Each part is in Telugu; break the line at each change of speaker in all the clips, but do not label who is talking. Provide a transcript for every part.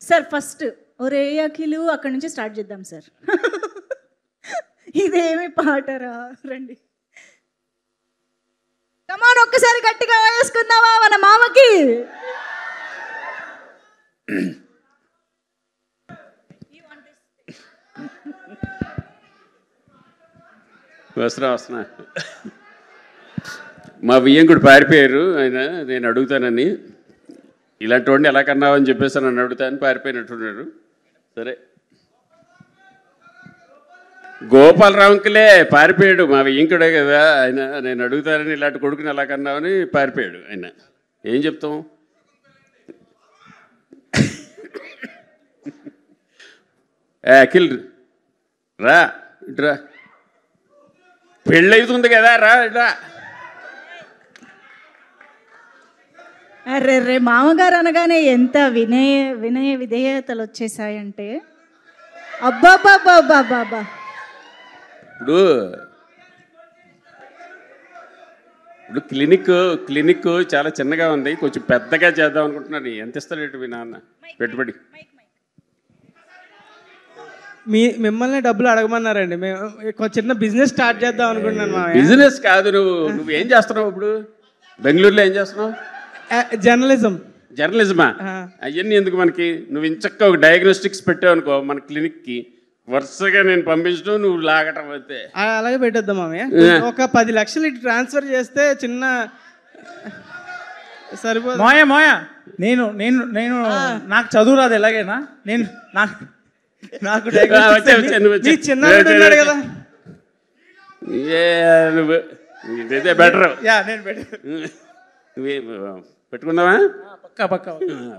సార్ ఫస్ట్ ఒరే అఖిలు అక్కడి నుంచి స్టార్ట్ చేద్దాం సార్. ఇదేమి పాటరా, రండి కమాన్ ఒక్కసారి గట్టిగా వేసుకుందామా మన మామకి.
వస్తున్నా మా వియ్యంకుడు పారిపోయారు. ఆయన నేను అడుగుతానని, ఇలాంటి వాడిని ఎలా కన్నావని చెప్పేసి నన్ను అడుగుతానని పారిపోయినట్టున్నారు. సరే, గోపాలరావుకిలే పారిపోయాడు, మా వియ్యంకుడే కదా ఆయన. నేను అడుగుతానని ఇలాంటి కొడుకుని ఎలా కన్నావని పారిపోయాడు ఆయన. ఏం చెప్తాం? అఖిల్ రా ఇట్రా, పెళ్ళవుతుంది కదా, రా ఇట్రా.
అరే రే మామగారు అనగానే ఎంత వినయ విధేయతలు వచ్చేసాయంటే అబ్బాబాబాబాబా.
ఇప్పుడు క్లినిక్ చాలా చిన్నగా ఉంది, కొంచెం పెద్దగా చేద్దాం అనుకుంటున్నాను. ఎంత ఇస్తాడు మీ నాన్న పెట్టుబడి?
మిమ్మల్ని డబ్బులు అడగమన్నారండి. మేము చిన్న బిజినెస్ స్టార్ట్ చేద్దాం అనుకుంటున్నాను.
బిజినెస్ కాదు, నువ్వు ఏం చేస్తున్నావు ఇప్పుడు? బెంగళూరులో ఏం చేస్తున్నావు? జర్నలిజమా? అవన్నీ ఎందుకు మనకి? నువ్వు ఇంచక్క ఒక డయాగ్నోస్టిక్స్ పెట్టావు అనుకో మన క్లినిక్కి, వరుసగా నేను పంపించడం, నువ్వు లాగటం అయితే.
అలాగే పెట్టేద్దాం మామయ్య. ఒక 10 లక్షలు ఇటు ట్రాన్స్ఫర్ చేస్తే చిన్న సరిపోదు.
మోయా నేను నేను నేను నాకు చదువు రాదు, ఎలాగైనా నేను నాకు
చిన్న కదా
బెటర్.
నేను
పెట్టుకుందామా?
పక్కా.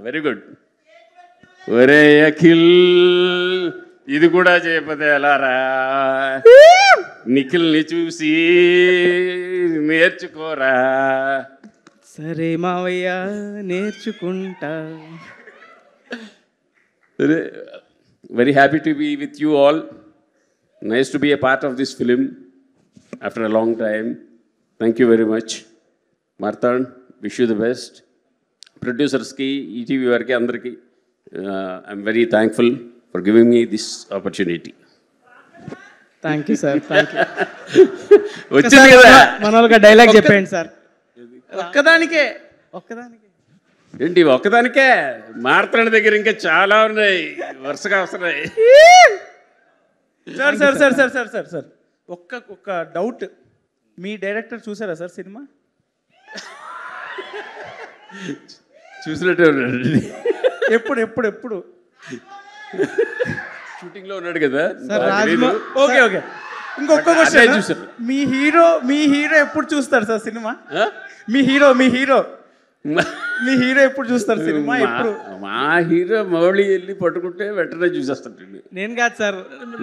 Very good. ఒరే అఖిల్, ఇది కూడా చేయకపోతే ఎలా రా? నిఖిల్ని చూసి నేర్చుకోరా.
సరే మావయ్య, నేర్చుకుంటా.
Very happy to be with you all. Nice to be a part of this film after a long time. Thank you very much. Marthan, wish you the best. Producers ki, ETV varki andarki, I'm very thankful for giving me this opportunity.
Thank you sir, thank you.
వచ్చింది కదా
మనోళ్ళకి డైలాగ్ చెప్పండి సార్. ఒక్కదానికే
ఏంటి? ఒక్కదానికే? మాట్లాడిన దగ్గర ఇంకా చాలా ఉన్నాయి, వరుసగా వస్తున్నాయి.
సార్ ఒక్క డౌట్, మీ డైరెక్టర్ చూసారా సార్ సినిమా?
చూసినట్టే ఉన్నాడు.
ఎప్పుడు
షూటింగ్ లో ఉన్నాడు కదా.
ఓకే. ఇంకొక క్వశ్చన్, చూసారు మీ హీరో ఎప్పుడు చూస్తారు సార్ సినిమా? మీ హీరో ఎప్పుడు చూస్తారు సినిమా? ఎప్పుడు?
మా హీరో మౌళి వెళ్ళి పట్టుకుంటే వెంటనే చూసేస్తాడు.
నేను కాదు సార్,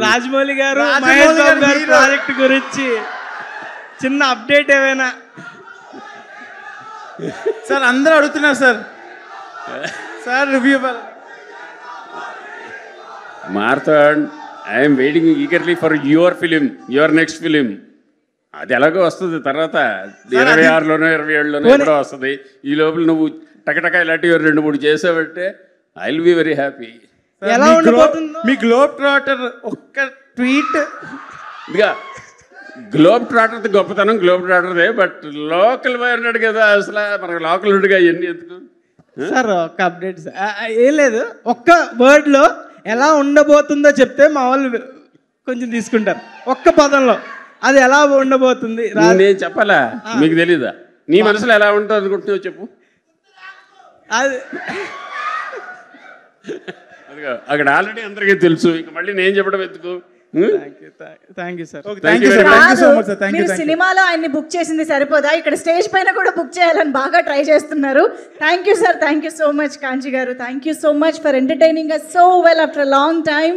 రాజమౌళి గారు మహేష్ బాబు గారి ప్రాజెక్ట్ గురించి చిన్న అప్డేట్ ఏమైనా?
సార్ అందరూ అడుగుతున్నారు sir review.
Marthan, I am waiting eagerly for your film, your next film. అది ఎలాగో వస్తుంది తర్వాత, 26లోనో 27లోనో ఎప్పుడో వస్తుంది. ఈ లోపల నువ్వు టకటక ఇలాంటివి 2-3 చేసావంటే I will be very happy.
మీ గ్లోబ్ ట్రాటర్ ఒక్క ట్వీట్.
ఇదిగా గ్లోబ్ ట్రాటర్ గొప్పతనం గ్లోబ్ ట్రాటర్దే, బట్ లోకల్ బాయ్ ఉన్నాడు కదా, అసలు మనకు లోకల్ ఉండిగా ఇవన్నీ ఎందుకు
సార్? ఒక అప్డేట్ సార్, ఏం లేదు, ఒక్క వర్డ్లో ఎలా ఉండబోతుందో చెప్తే మా వాళ్ళు కొంచెం తీసుకుంటారు. ఒక్క పదంలో అది ఎలా ఉండబోతుంది
నేను చెప్పాలా? మీకు తెలీదా? నీ మనసులో ఎలా ఉంటుంది అనుకుంటున్నావు చెప్పు.
అది
అక్కడ ఆల్రెడీ అందరికీ తెలుసు, ఇంక మళ్ళీ నేను చెప్పడం ఎందుకు?
Thank you sir.
మీరు సినిమాలో ఆయన్ని బుక్ చేసింది సరిపోదా, ఇక్కడ స్టేజ్ పైన కూడా బుక్ చేయాలని బాగా ట్రై చేస్తున్నారు. Thank you sir, thank you so much కాంచి గారు. Thank you so much for entertaining us so well after a long time.